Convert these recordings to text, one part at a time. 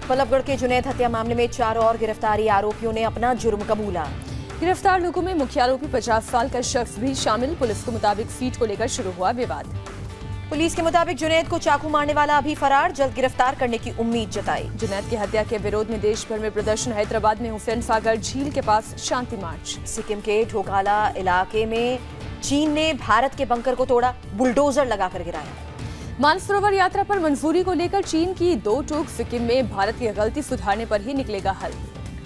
बल्लभगढ़ के जुनैद हत्या मामले में 4 और गिरफ्तारी आरोपियों ने अपना जुर्म कबूला। गिरफ्तार लोगों में मुख्य आरोपी 50 साल का शख्स भी शामिल। पुलिस के मुताबिक सीट को लेकर शुरू हुआ विवाद। पुलिस के मुताबिक जुनैद को चाकू मारने वाला अभी फरार, जल्द गिरफ्तार करने की उम्मीद जताई। जुनैद की हत्या के विरोध में देश भर में प्रदर्शन। हैदराबाद में हुसैन सागर झील के पास शांति मार्च। सिक्किम के ढोकाला इलाके में चीन ने भारत के बंकर को तोड़ा, बुलडोजर लगाकर गिराया। मानसरोवर यात्रा पर मंजूरी को लेकर चीन की दो टूक। सिक्किम में भारत की गलती सुधारने पर ही निकलेगा हल।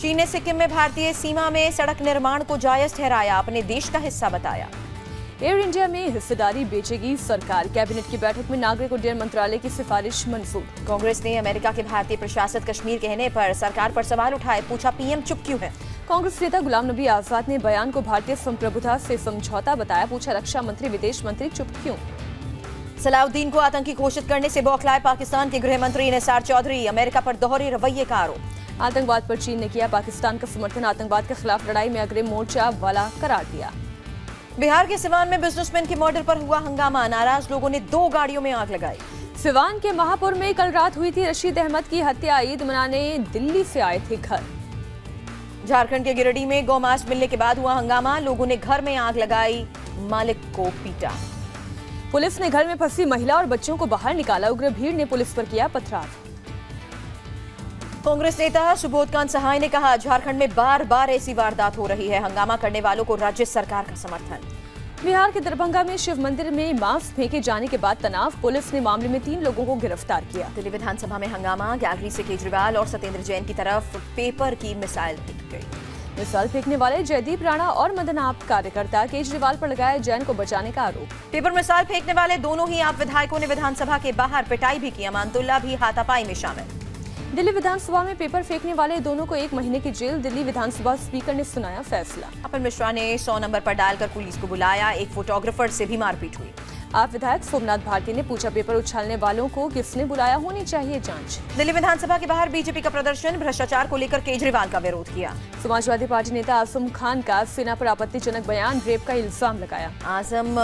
चीन ने सिक्किम में भारतीय सीमा में सड़क निर्माण को जायज ठहराया, अपने देश का हिस्सा बताया। एयर इंडिया में हिस्सेदारी बेचेगी सरकार। कैबिनेट की बैठक में नागरिक उड्डयन मंत्रालय की सिफारिश मंजूर। कांग्रेस ने अमेरिका के भारतीय प्रशासित कश्मीर कहने पर सरकार पर सवाल उठाए, पूछा पीएम चुप क्यों है। कांग्रेस नेता गुलाम नबी आजाद ने बयान को भारतीय संप्रभुता से समझौता बताया, पूछा रक्षा मंत्री विदेश मंत्री चुप क्यों। सलाउद्दीन को आतंकी घोषित करने से बौखलाए पाकिस्तान के गृह मंत्री निसार चौधरी, अमेरिका पर दोहरे रवैये का आरोप। आतंकवाद पर चीन ने किया पाकिस्तान का समर्थन, आतंकवाद के खिलाफ लड़ाई में अग्रिम मोर्चा वाला करार दिया। बिहार के सिवान में बिजनेसमैन के मर्डर पर हुआ हंगामा, नाराज लोगों ने 2 गाड़ियों में आग लगाई। सिवान के महापुर में कल रात हुई थी रशीद अहमद की हत्या। ईद मनाने दिल्ली से आए थे घर। झारखंड के गिरिडीह में गौ मांस मिलने के बाद हुआ हंगामा, लोगों ने घर में आग लगाई, मालिक को पीटा। पुलिस ने घर में फंसी महिला और बच्चों को बाहर निकाला, उग्र भीड़ ने पुलिस पर किया पथराव। कांग्रेस नेता सुबोधकांत सहाय ने कहा, झारखंड में बार बार ऐसी वारदात हो रही है, हंगामा करने वालों को राज्य सरकार का समर्थन। बिहार के दरभंगा में शिव मंदिर में मांस फेंके जाने के बाद तनाव, पुलिस ने मामले में 3 लोगों को गिरफ्तार किया। दिल्ली विधानसभा में हंगामा, गैलरी से केजरीवाल और सत्येंद्र जैन की तरफ पेपर की मिसाइल फेंकी गई। मिसाइल फेंकने वाले जयदीप राणा और मदन आप कार्यकर्ता, केजरीवाल पर लगाया जैन को बचाने का आरोप। पेपर मिसाइल फेंकने वाले दोनों ही आप विधायकों ने विधानसभा के बाहर पिटाई भी की, अमानतुल्ला भी हाथापाई में शामिल। दिल्ली विधानसभा में पेपर फेंकने वाले दोनों को 1 महीने की जेल, दिल्ली विधानसभा स्पीकर ने सुनाया फैसला। अपर मिश्रा ने 100 नंबर पर डालकर पुलिस को बुलाया, एक फोटोग्राफर से भी मारपीट हुई। आप विधायक सोमनाथ भारती ने पूछा, पेपर उछालने वालों को किसने बुलाया, होनी चाहिए जांच। दिल्ली विधानसभा के बाहर बीजेपी का प्रदर्शन, भ्रष्टाचार को लेकर केजरीवाल का विरोध किया। समाजवादी पार्टी नेता आजम खान का सेना पर आपत्तिजनक बयान, रेप का इल्जाम लगाया। आजम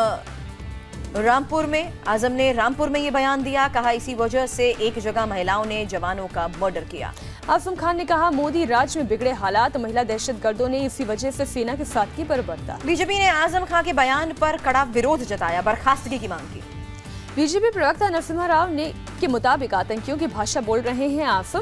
ने रामपुर में ये बयान दिया, कहा इसी वजह से एक जगह महिलाओं ने जवानों का मर्डर किया। आजम खान ने कहा, मोदी राज में बिगड़े हालात, महिला दहशतगर्दों ने इसी वजह से सेना के साथ की बर्बरता। बीजेपी ने आजम खान के बयान पर कड़ा विरोध जताया, बर्खास्तगी की मांग की। बीजेपी प्रवक्ता नरसिम्हा राव ने के मुताबिक आतंकियों की भाषा बोल रहे हैं आजम,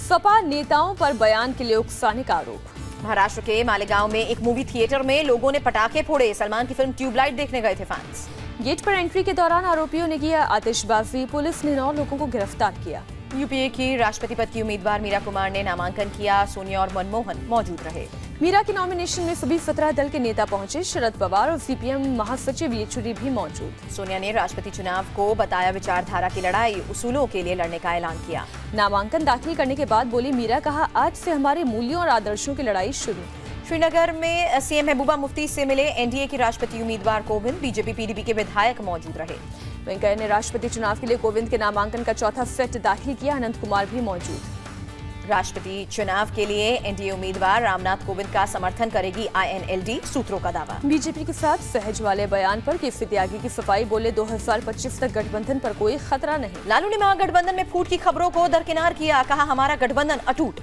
सपा नेताओं पर बयान के लिए उकसाने का आरोप। महाराष्ट्र के मालेगांव में एक मूवी थिएटर में लोगों ने पटाखे फोड़े, सलमान की फिल्म ट्यूबलाइट देखने गए थे फैंस। गेट पर एंट्री के दौरान आरोपियों ने किया आतिशबाजी, पुलिस ने 9 लोगों को गिरफ्तार किया। यूपीए की राष्ट्रपति पद की उम्मीदवार मीरा कुमार ने नामांकन किया, सोनिया और मनमोहन मौजूद रहे। मीरा के नॉमिनेशन में सभी 17 दल के नेता पहुंचे, शरद पवार और सीपीएम महासचिव येचुरी भी मौजूद। सोनिया ने राष्ट्रपति चुनाव को बताया विचारधारा की लड़ाई, उसूलों के लिए लड़ने का ऐलान किया। नामांकन दाखिल करने के बाद बोली मीरा, कहा आज से हमारे मूल्यों और आदर्शों की लड़ाई शुरू। श्रीनगर में सीएम महबूबा मुफ्ती से मिले एनडीए के राष्ट्रपति उम्मीदवार कोविंद, बीजेपी पीडीपी के विधायक मौजूद रहे। वेंकैया ने राष्ट्रपति चुनाव के लिए कोविंद के नामांकन का 4था सेट दाखिल किया, अनंत कुमार भी मौजूद। राष्ट्रपति चुनाव के लिए एनडीए उम्मीदवार रामनाथ कोविंद का समर्थन करेगी आईएनएलडी, सूत्रों का दावा। बीजेपी के साथ सहज वाले बयान पर केसी त्यागी की सफाई, बोले 2025 तक गठबंधन पर कोई खतरा नहीं। लालू ने महागठबंधन में फूट की खबरों को दरकिनार किया, कहा हमारा गठबंधन अटूट।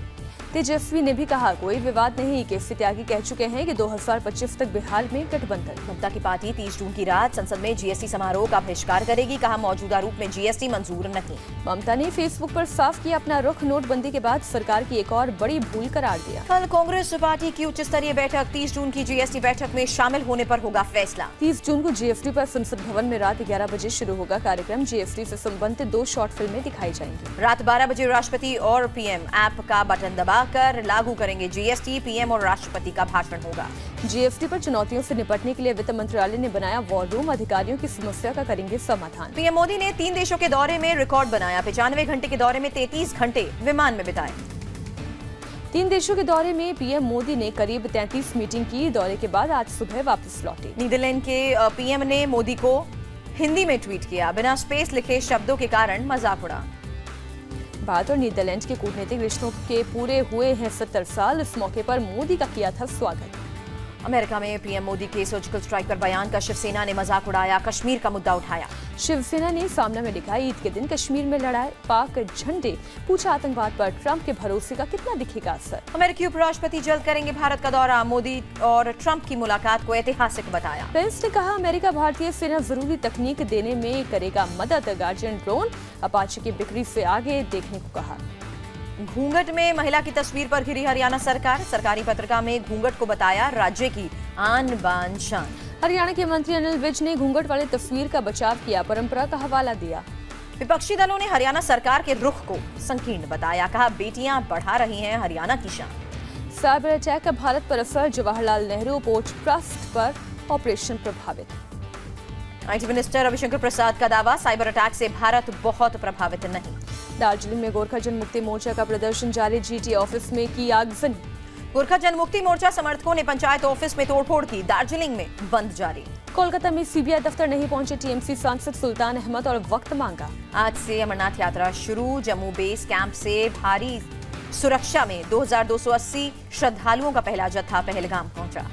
तेजस्वी ने भी कहा कोई विवाद नहीं, केसी त्यागी कह चुके हैं कि 2025 तक बिहार में गठबंधन। ममता की पार्टी 30 जून की रात संसद में जीएसटी समारोह का बहिष्कार करेगी, कहा मौजूदा रूप में जीएसटी मंजूर नहीं। ममता ने फेसबुक पर साफ किया अपना रुख, नोटबंदी के बाद सरकार की एक और बड़ी भूल करार दिया। कल कांग्रेस पार्टी की उच्च स्तरीय बैठक, 30 जून की जीएसटी बैठक में शामिल होने पर होगा फैसला। 30 जून को जीएसटी पर संसद भवन में रात 11 बजे शुरू होगा कार्यक्रम, जीएसटी से संबंधित 2 शॉर्ट फिल्में दिखाई जाएंगी। रात 12 बजे राष्ट्रपति और पीएम ऐप का बटन दबाकर लागू करेंगे जीएसटी, पीएम और राष्ट्रपति का भाषण होगा। जीएसटी पर चुनौतियों से निपटने के लिए वित्त मंत्रालय ने बनाया वॉर रूम, अधिकारियों की समस्या का करेंगे समाधान। पीएम मोदी ने 3 देशों के दौरे में रिकॉर्ड बनाया, 95 घंटे के दौरे में 33 घंटे विमान में बिताए। 3 देशों के दौरे में पीएम मोदी ने करीब 33 मीटिंग की, दौरे के बाद आज सुबह वापस लौटे। नीदरलैंड के पीएम ने मोदी को हिंदी में ट्वीट किया, बिना स्पेस लिखे शब्दों के कारण मजाक उड़ा। भारत और नीदरलैंड के कूटनीतिक रिश्तों के पूरे हुए हैं 70 साल, इस मौके पर मोदी का किया था स्वागत। अमेरिका में पीएम मोदी के सर्जिकल स्ट्राइक पर बयान का शिवसेना ने मजाक उड़ाया, कश्मीर का मुद्दा उठाया। शिवसेना ने सामना में लिखा, ईद के दिन कश्मीर में लड़ाए पाक झंडे, पूछा आतंकवाद पर ट्रंप के भरोसे का कितना दिखेगा असर। अमेरिकी उपराष्ट्रपति जल्द करेंगे भारत का दौरा, मोदी और ट्रंप की मुलाकात को ऐतिहासिक बताया। पेंस ने कहा, अमेरिका भारतीय सेना जरूरी तकनीक देने में करेगा मदद, गार्जियन ड्रोन अपाचे की बिक्री से आगे देखने को कहा। घूंघट में महिला की तस्वीर पर घिरी हरियाणा सरकार, सरकारी पत्रिका में घूंघट को बताया राज्य की आन बान शान। हरियाणा के मंत्री अनिल विज ने घूंघट वाली तस्वीर का बचाव किया, परंपरा का हवाला दिया। विपक्षी दलों ने हरियाणा सरकार के रुख को संकीर्ण बताया, कहा बेटियां बढ़ा रही हैं हरियाणा की शान। साइबर अटैक का भारत पर असर, जवाहरलाल नेहरू पोर्ट ट्रस्ट पर ऑपरेशन प्रभावित। आईटी मिनिस्टर रविशंकर प्रसाद का दावा, साइबर अटैक से भारत बहुत प्रभावित नहीं। दार्जिलिंग में गोरखा जनमुक्ति मोर्चा का प्रदर्शन जारी, जीटी ऑफिस में की आगजनी। गोरखा जनमुक्ति मोर्चा समर्थकों ने पंचायत ऑफिस में तोड़फोड़ की, दार्जिलिंग में बंद जारी। कोलकाता में सीबीआई दफ्तर नहीं पहुंचे टीएमसी सांसद सुल्तान अहमद और वक्त मांगा। आज से अमरनाथ यात्रा शुरू, जम्मू बेस कैंप से भारी सुरक्षा में 2280 श्रद्धालुओं का पहला जत्था पहलगाम पहुंचा।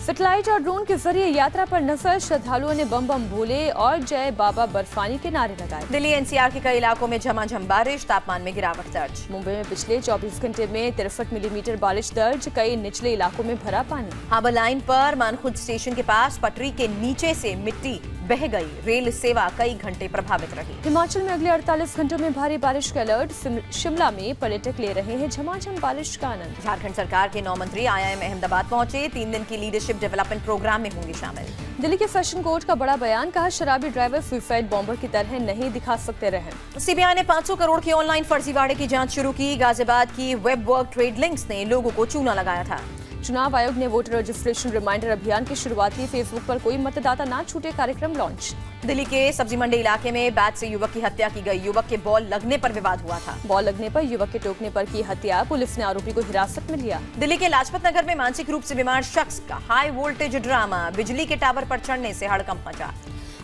सैटेलाइट और ड्रोन के जरिए यात्रा पर नजर, श्रद्धालुओं ने बम बम भोले और जय बाबा बर्फानी के नारे लगाए। दिल्ली एनसीआर के कई इलाकों में झमाझम बारिश, तापमान में गिरावट दर्ज। मुंबई में पिछले 24 घंटे में 63 मिलीमीटर बारिश दर्ज, कई निचले इलाकों में भरा पानी। हाबर लाइन पर मानखुद स्टेशन के पास पटरी के नीचे से मिट्टी बह गई, रेल सेवा कई घंटे प्रभावित रही। हिमाचल में अगले 48 घंटों में भारी बारिश का अलर्ट, शिमला में पर्यटक ले रहे हैं झमाझम बारिश का आनंद। झारखंड सरकार के 9 मंत्री IIM अहमदाबाद पहुंचे, 3 दिन की लीडरशिप डेवलपमेंट प्रोग्राम में होंगे शामिल। दिल्ली के सेशन कोर्ट का बड़ा बयान, कहा शराबी ड्राइवर सुसाइड बॉम्बर की तरह नहीं दिखा सकते रहन। सीबीआई ने 500 करोड़ के ऑनलाइन फर्जीवाड़े की जांच शुरू की, गाजियाबाद की वेब वर्क ट्रेड लिंक्स ने लोगों को चूना लगाया था। चुनाव आयोग ने वोटर रजिस्ट्रेशन रिमाइंडर अभियान की शुरुआत की, फेसबुक पर कोई मतदाता ना छूटे कार्यक्रम लॉन्च। दिल्ली के सब्जी मंडी इलाके में बैट से युवक की हत्या की गई, युवक के बॉल लगने पर विवाद हुआ था। बॉल लगने पर युवक के टोकने पर की हत्या, पुलिस ने आरोपी को हिरासत में लिया। दिल्ली के लाजपत नगर में मानसिक रूप से बीमार शख्स का हाई वोल्टेज ड्रामा, बिजली के टावर पर चढ़ने से हड़कंप मचा।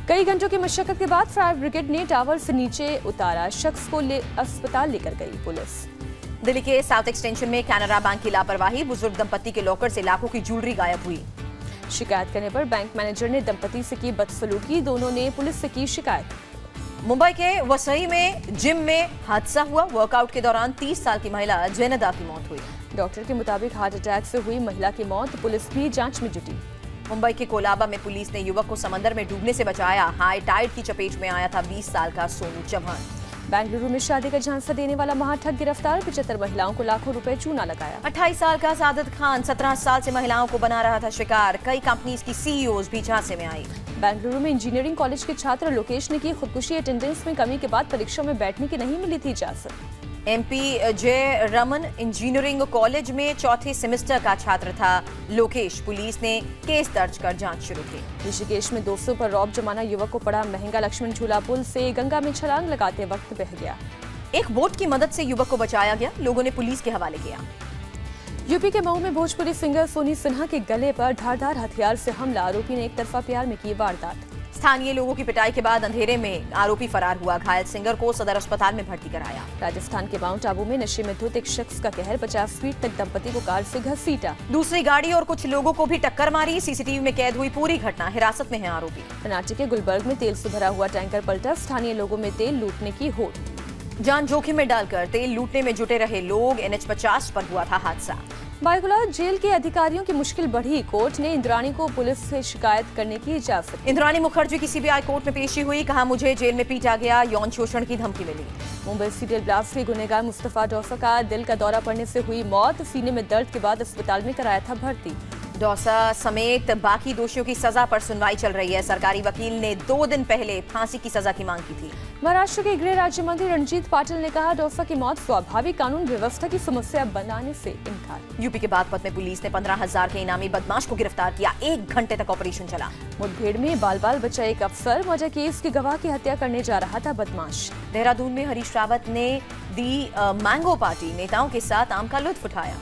कई घंटों की मशक्कत के बाद फायर ब्रिगेड ने टावर से नीचे उतारा, शख्स को अस्पताल लेकर गई पुलिस। दिल्ली के साउथ एक्सटेंशन में कैनरा बैंक की लापरवाही, बुजुर्ग दंपति के लॉकर से लाखों की ज्वेलरी गायब हुई। शिकायत करने पर बैंक मैनेजर ने दंपति से की बदसलूकी, दोनों ने पुलिस से की शिकायत। मुंबई के वसई में जिम में हादसा हुआ, वर्कआउट के दौरान 30 साल की महिला जैनदा की मौत हुई। डॉक्टर के मुताबिक हार्ट अटैक से हुई महिला की मौत, पुलिस भी जांच में जुटी। मुंबई के कोलाबा में पुलिस ने युवक को समंदर में डूबने से बचाया, हाई टाइड की चपेट में आया था 20 साल का सोनू चौहान। बेंगलुरु में शादी का झांसा देने वाला महाठग गिरफ्तार, 75 महिलाओं को लाखों रुपए चूना लगाया। 28 साल का सादत खान 17 साल से महिलाओं को बना रहा था शिकार, कई कंपनीज की सीईओज भी झांसे में आई। बेंगलुरु में इंजीनियरिंग कॉलेज के छात्र लोकेश ने की खुदकुशी, अटेंडेंस में कमी के बाद परीक्षा में बैठने की नहीं मिली थी इजाजत। MP जय रमन इंजीनियरिंग कॉलेज में चौथे सेमेस्टर का छात्र था लोकेश, पुलिस ने केस दर्ज कर जांच शुरू की। ऋषिकेश में 200 पर रौब जमाना, युवक को पड़ा महंगा, लक्ष्मण झूला पुल से गंगा में छलांग लगाते वक्त बह गया। एक बोट की मदद से युवक को बचाया गया, लोगों ने पुलिस के हवाले किया। यूपी के मऊ में भोजपुरी सिंगर सोनी सिन्हा के गले पर धारदार हथियार से हमला, आरोपी ने एक तरफा प्यार में की वारदात। स्थानीय लोगों की पिटाई के बाद अंधेरे में आरोपी फरार हुआ, घायल सिंगर को सदर अस्पताल में भर्ती कराया। राजस्थान के माउंट आबू में नशे में धुत एक शख्स का कहर, 50 फीट तक दंपति को कार से घसीटा, दूसरी गाड़ी और कुछ लोगों को भी टक्कर मारी। सीसीटीवी में कैद हुई पूरी घटना, हिरासत में है आरोपी। कर्नाटक के गुलबर्ग में तेल से भरा हुआ टैंकर पलटा, स्थानीय लोगों में तेल लूटने की होड़। जान जोखिम में डालकर तेल लूटने में जुटे रहे लोग, NH50 पर हुआ था हादसा। बायकुला जेल के अधिकारियों की मुश्किल बढ़ी, कोर्ट ने इंद्राणी को पुलिस से शिकायत करने की इजाजत। इंद्राणी मुखर्जी की सीबीआई कोर्ट में पेशी हुई, कहा मुझे जेल में पीटा गया, यौन शोषण की धमकी मिली। मुंबई सीरियल ब्लास्ट के गुनहगार मुस्तफा डौसा का दिल का दौरा पड़ने से हुई मौत, सीने में दर्द के बाद अस्पताल में कराया था भर्ती। डौसा समेत बाकी दोषियों की सजा पर सुनवाई चल रही है, सरकारी वकील ने 2 दिन पहले फांसी की सजा की मांग की थी। महाराष्ट्र के गृह राज्य मंत्री रणजीत पाटिल ने कहा, डौसा की मौत स्वाभाविक कानून व्यवस्था की समस्या बनाने से इनकार। यूपी के बागपत में पुलिस ने 15,000 के इनामी बदमाश को गिरफ्तार किया, 1 घंटे तक ऑपरेशन चला। मुठभेड़ में बाल बाल बचा एक अफसर, मर्डर केस के गवाह की हत्या करने जा रहा था बदमाश। देहरादून में हरीश रावत ने दी मैंगो पार्टी, नेताओं के साथ आम का लुत्फ उठाया।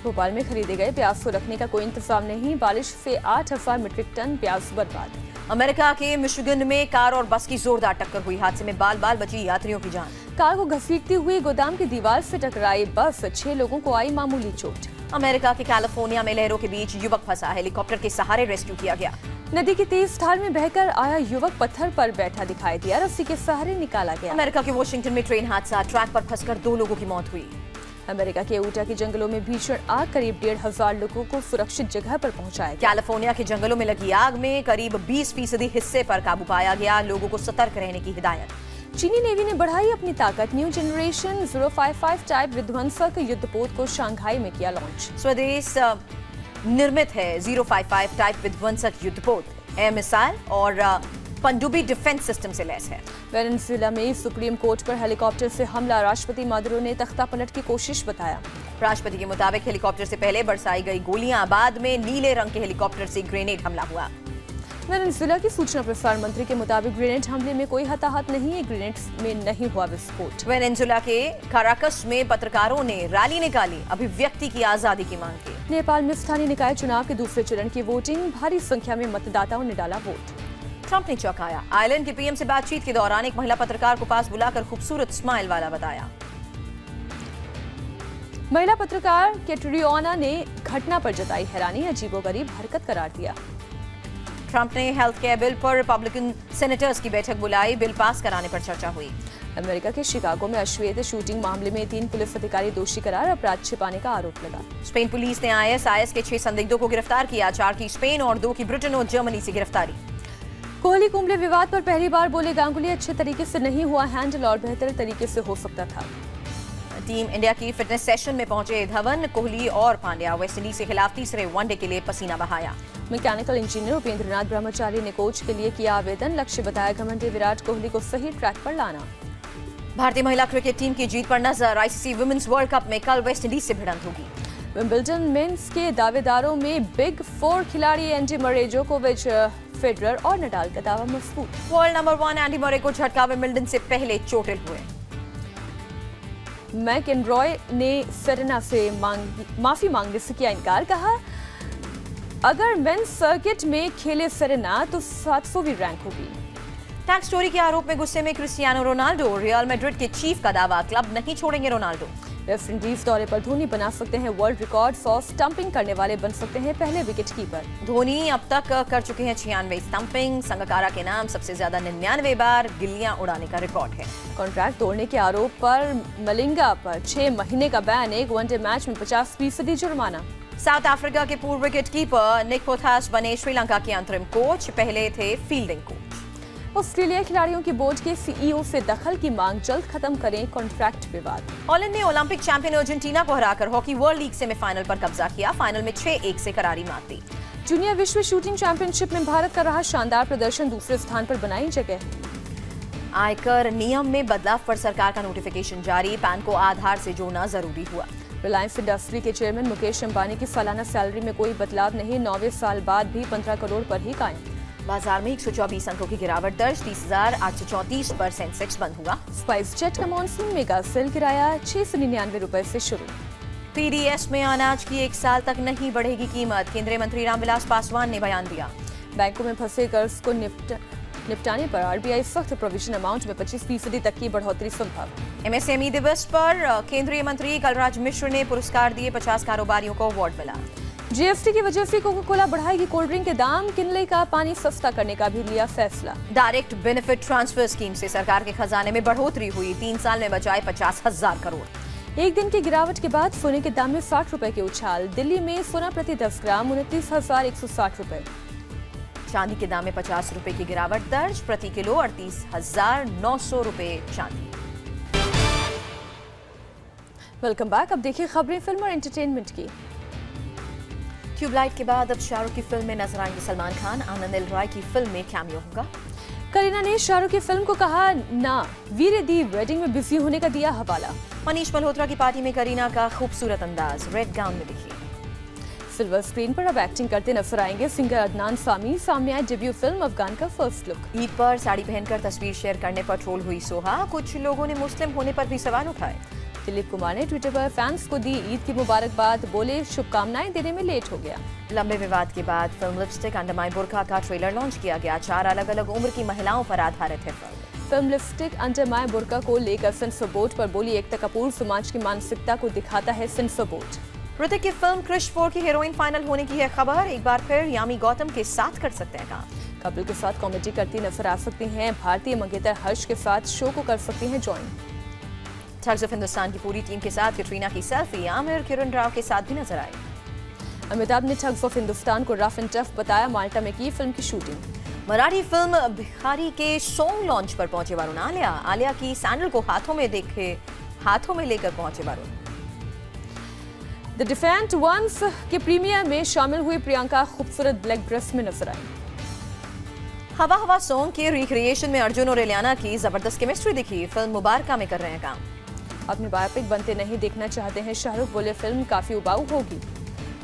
भोपाल में खरीदे गए प्याज को रखने का कोई इंतजाम नहीं, बारिश से 8,000 मीट्रिक टन प्याज बर्बाद। अमेरिका के मिशिगन में कार और बस की जोरदार टक्कर हुई, हादसे में बाल बाल बची यात्रियों की जान। कार को घसीटती हुई गोदाम की दीवार से टकराई बस, 6 लोगों को आई मामूली चोट। अमेरिका के कैलिफोर्निया में लहरों के बीच युवक फंसा, हेलीकॉप्टर के सहारे रेस्क्यू किया गया। नदी की तेज धार में बहकर आया युवक पत्थर पर बैठा दिखाई दिया, रस्सी के सहारे निकाला गया। अमेरिका के वॉशिंगटन में ट्रेन हादसा, ट्रैक पर फंसकर 2 लोगों की मौत हुई। अमेरिका के ऊटा के जंगलों में भीषण आग, करीब 1,500 लोगों को सुरक्षित जगह पर पहुंचाया गया। कैलिफोर्निया के जंगलों में लगी आग में करीब 20% हिस्से पर काबू पाया गया, लोगों को सतर्क रहने की हिदायत। चीनी नेवी ने बढ़ाई अपनी ताकत, न्यू जनरेशन 055 टाइप विध्वंसक युद्धपोत को शंघाई में किया लॉन्च। स्वदेश निर्मित है 055 टाइप विध्वंसक युद्धपोत, एयर मिसाइल और पनडुब्बी डिफेंस सिस्टम से लैस है। वेनेजुएला में सुप्रीम कोर्ट पर हेलीकॉप्टर से हमला, राष्ट्रपति मादुरो ने तख्ता पलट की कोशिश बताया। राष्ट्रपति के मुताबिक हेलीकॉप्टर से पहले बरसाई गई गोलियां, बाद में नीले रंग के हेलीकॉप्टर से ग्रेनेड हमला हुआ। वेनेजुएला की सूचना प्रसारण मंत्री के मुताबिक ग्रेनेड हमले में कोई हताहत नहीं है, ग्रेनेड में नहीं हुआ विस्फोट। वेनेजुएला के काराकस में पत्रकारों ने रैली निकाली, अभिव्यक्ति की आजादी की मांग की। नेपाल में स्थानीय निकाय चुनाव के दूसरे चरण की वोटिंग, भारी संख्या में मतदाताओं ने डाला वोट। ट्रंप ने चौंकाया, आयरलैंड के पीएम से बातचीत के दौरान एक महिला पत्रकार को पास बुलाकर खूबसूरत स्माइल वाला बताया। महिला पत्रकार कैटरियोना ने घटना पर जताई हैरानी, अजीबोगरीब हरकत करार दिया। ट्रंप ने हेल्थ केयर बिल पर रिपब्लिकन सेनेटर्स की बैठक बुलाई, बिल पास कराने पर चर्चा हुई। अमेरिका के शिकागो में अश्वेत शूटिंग मामले में 3 पुलिस अधिकारी दोषी करार, अपराध छिपाने का आरोप लगा। स्पेन पुलिस ने आईएसआईएस के 6 संदिग्धों को गिरफ्तार किया, 4 की स्पेन और 2 की ब्रिटेन और जर्मनी से गिरफ्तारी। कोहली कुंबले विवाद पर पहली बार बोले गांगुली, अच्छे तरीके से नहीं हुआ हैंडल और बेहतर तरीके से हो सकता था। टीम इंडिया की फिटनेस सेशन में पहुंचे धवन, कोहली और पांड्या, वेस्टइंडीज के खिलाफ तीसरे वनडे के लिए पसीना बहाया। मैकेनिकल इंजीनियर उपेंद्रनाथ ब्रह्मचारी ने कोच के लिए किया आवेदन, लक्ष्य बताया घमंडी विराट कोहली को सही ट्रैक पर लाना। भारतीय महिला क्रिकेट टीम की जीत पर नजर, आईसीसी वुमेन्स वर्ल्ड कप में कल वेस्टइंडीज से भिड़ंत होगी। विंबलडन मेंस के दावेदारों में बिग 4 खिलाड़ी एंडी मरे, जोकोविच, फेडरर और नडाल का दावा मजबूत। वर्ल्ड नंबर 1 एंडी मरे को झटका विंबलडन से पहले चोटिल हुए। मैकेनरॉय ने सेरेना से माफी मांगने से किया इनकार, कहा अगर मेंस सर्किट में खेले सेरेना तो 700वीं रैंक होगी। टैक्स चोरी के आरोप में गुस्से में क्रिस्टियानो रोनाल्डो, रियल मैड्रिड के चीफ का दावा, क्लब नहीं छोड़ेंगे रोनाल्डो। वेस्ट इंडीज दौरे पर धोनी बना सकते हैं वर्ल्ड रिकॉर्ड, 100 स्टंपिंग करने वाले बन सकते हैं पहले विकेट कीपर। धोनी अब तक कर चुके हैं 96 स्टंपिंग, संगकारा के नाम सबसे ज्यादा 99 बार गिल्लियां उड़ाने का रिकॉर्ड है। कॉन्ट्रैक्ट तोड़ने के आरोप पर मलिंगा पर 6 महीने का बैन, एक वनडे मैच में 50% जुर्माना। साउथ अफ्रीका के पूर्व विकेट कीपर निक पोथास बने श्रीलंका के अंतरिम कोच, पहले थे फील्डिंग कोच। ऑस्ट्रेलिया खिलाड़ियों की बोर्ड के सीईओ से दखल की मांग, जल्द खत्म करें कॉन्ट्रैक्ट विवाद। हॉलैंड ने ओलंपिक चैंपियन अर्जेंटीना को हराकर हॉकी वर्ल्ड लीग सेमीफाइनल पर कब्जा किया, फाइनल में 6-1 से करारी मात दी। जूनियर विश्व शूटिंग चैंपियनशिप में भारत का रहा शानदार प्रदर्शन, दूसरे स्थान पर बनाई जगह। आयकर नियम में बदलाव पर सरकार का नोटिफिकेशन जारी, पैन को आधार से जोड़ना जरूरी हुआ। रिलायंस इंडस्ट्री के चेयरमैन मुकेश अंबानी की सालाना सैलरी में कोई बदलाव नहीं, 9वें साल बाद भी 15 करोड़ पर ही कायम। बाजार में 124 अंकों की गिरावट दर्ज, 30,834 पर सेंसेक्स बंद हुआ। स्पाइस जेट का मॉनसून मेगा सेल किराया 699 रुपए से शुरू। पीडीएस में अनाज की 1 साल तक नहीं बढ़ेगी कीमत, केंद्रीय मंत्री रामविलास पासवान ने बयान दिया। बैंकों में फंसे कर्ज को निपटाने पर आरबीआई सख्त प्रोविजन अमाउंट में 25% तक की बढ़ोतरी संभव। एमएसएमई दिवस पर केंद्रीय मंत्री कलराज मिश्र ने पुरस्कार दिए, 50 कारोबारियों को अवार्ड मिला। जीएसटी की वजह से कोका कोला बढ़ाएगी कोल्ड ड्रिंक के दाम, किनले का पानी सस्ता करने का भी लिया फैसला। डायरेक्ट बेनिफिट ट्रांसफर स्कीम से सरकार के खजाने में बढ़ोतरी हुई, 3 साल में बचाए 50,000 करोड़। एक दिन की गिरावट के बाद सोने के दाम में 60 रुपए के उछाल, दिल्ली में सोना प्रति 10 ग्राम 29,160 रुपए। चांदी के दाम में 50 रुपए की गिरावट दर्ज, प्रति किलो 38,900 रुपए चांदी। वेलकम बैक, अब देखिए खबरें फिल्म और एंटरटेनमेंट की। ट्यूबलाइट के बाद अब शाहरुख की फिल्म में नजर आएंगे सलमान खान, आनंद एल राय की फिल्म में कैमियो होगा। करीना ने शाहरुख की फिल्म को कहा ना, वीर दी वेडिंग में बिजी होने का दिया हवाला। मनीष मल्होत्रा की पार्टी में करीना का खूबसूरत अंदाज, रेड गाउन में दिखी। सिल्वर स्क्रीन पर अब एक्टिंग करते नजर आएंगे सिंगर अदनान सामी, सामने आए डेब्यू फिल्म अफगान का फर्स्ट लुक। ईद पर साड़ी पहनकर तस्वीर शेयर करने पर ट्रोल हुई सोहा, कुछ लोगों ने मुस्लिम होने पर भी सवाल उठाए। दिलीप कुमार ने ट्विटर पर फैंस को दी ईद की मुबारकबाद, बोले शुभकामनाएं देने में लेट हो गया। लंबे विवाद के बाद फिल्म लिपस्टिक अंडर माय बुर्का का ट्रेलर लॉन्च किया गया, 4 अलग-अलग उम्र की महिलाओं पर आधारित है फिल्म लिपस्टिक अंडर माय बुर्का को लेकर सेंसर बोर्ड पर बोली एकता कपूर, समाज की मानसिकता को दिखाता है सेंसर बोर्ड। ऋतिक की फिल्म क्रिश 4 की हीरोइन फाइनल होने की है खबर। एक बार फिर यामी गौतम के साथ कर सकते हैं काम। कपिल के साथ कॉमेडी करती नजर आ सकती हैं। भारतीय मंगेतर हर्ष के साथ शो को कर सकती हैं ज्वाइन। ठग्स ऑफ हिंदुस्तान की पूरी टीम के साथ कैटरीना की सेल्फी आमिर किरण राव के साथ भी नजर आई। अमिताभ ने ठग्स ऑफ हिंदुस्तान को रफ एंड टफ बताया। माल्टा में की फिल्म की शूटिंग। मराठी फिल्म भिखारी के सॉन्ग लॉन्च पर पहुंचे वरुण आलिया। आलिया की सैंडल को हाथों में लेकर पहुंचे वरुण। द डिफेंट वंस के प्रीमियर में शामिल हुई प्रियंका खूबसूरत ब्लैक ड्रेस में नजर आई। हवा हवा सॉन्ग के रिक्रिएशन में अर्जुन और इलियाना की जबरदस्त केमिस्ट्री दिखी। फिल्म मुबारका में कर रहे हैं काम। अपनी बायोपिक बनते नहीं देखना चाहते हैं शाहरुख, बोले फिल्म काफी उबाऊ होगी।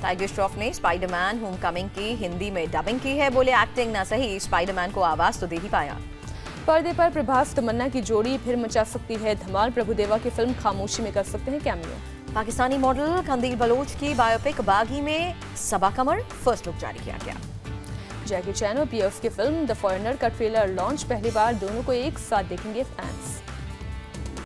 टाइगर श्रॉफ ने स्पाइडरमैन होमकमिंग की हिंदी में डबिंग की है। बोले एक्टिंग ना सही, स्पाइडरमैन को आवाज तो दे ही पाया। पर्दे पर प्रभास तमन्ना की जोड़ी फिर मचा सकती है धमाल। प्रभुदेवा की फिल्म खामोशी में कर सकते हैं कैमियो। पाकिस्तानी मॉडल कंदील बलोच की बायोपिक बागी में सबा कमर फर्स्ट लुक जारी किया गया। जैकी चैन और पीएफ की फिल्म द फॉरेनर का ट्रेलर लॉन्च। पहली बार दोनों को एक साथ देखेंगे फैंस।